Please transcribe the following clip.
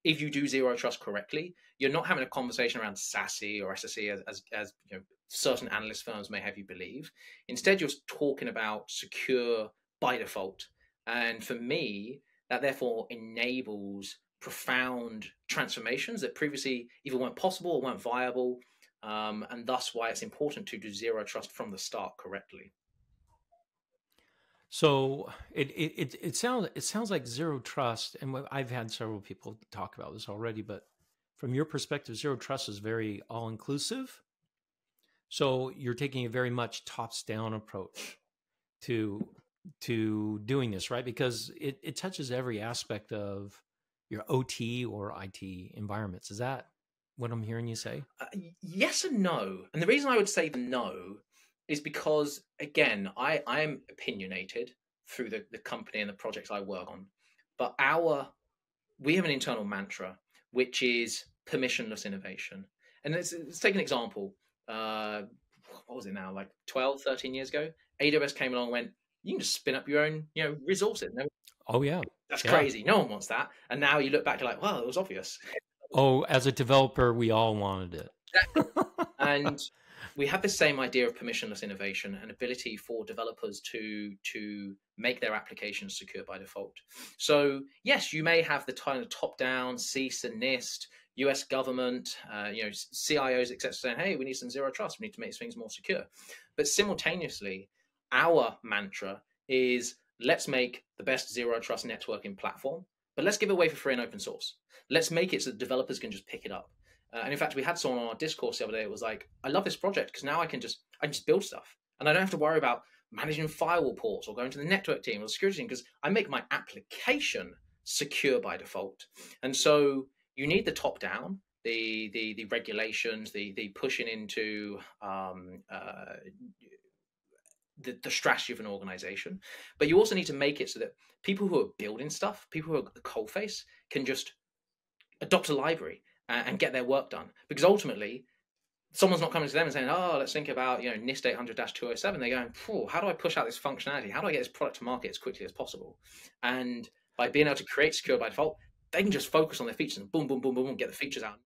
if you do zero trust correctly, you're not having a conversation around SASE or SSE as certain analyst firms may have you believe. Instead, you're talking about secure by default. And for me, that therefore enables profound transformations that previously either weren't possible or weren't viable. And thus why it's important to do zero trust from the start correctly. So it sounds like zero trust, and I've had several people talk about this already. But from your perspective, zero trust is very all inclusive. So you're taking a very much tops down approach to doing this, right? Because it touches every aspect of your OT or IT environments. Is that what I'm hearing you say? Yes and no. And the reason I would say the no is because, again, I am opinionated through the company and the projects I work on. But we have an internal mantra, which is permissionless innovation. And let's take an example. What was it now? Like 12, 13 years ago, AWS came along and went, you can just spin up your own, resources. Oh yeah. That's Yeah. crazy. No one wants that. And now you look back, you're like, well, it was obvious. Oh, as a developer, we all wanted it. And we have the same idea of permissionless innovation and ability for developers to make their applications secure by default. So yes, you may have the kind of top-down CIS and NIST, US government, CIOs, etc., saying, hey, we need some zero trust. We need to make things more secure. But simultaneously, our mantra is let's make the best zero trust networking platform, but let's give it away for free and open source. Let's make it so that developers can just pick it up. And in fact, we had someone on our discourse the other day. It was like, I love this project because now I can just build stuff, and I don't have to worry about managing firewall ports or going to the network team or the security team because I make my application secure by default. And so you need the top down, the regulations, the pushing into the strategy of an organization, but you also need to make it so that people who are building stuff, people who are the coalface, can just adopt a library and get their work done. Because ultimately, someone's not coming to them and saying, oh, let's think about NIST 800-207. They're going, how do I push out this functionality? How do I get this product to market as quickly as possible? And by being able to create secure by default, they can just focus on their features and boom, boom, boom, boom, boom, get the features out.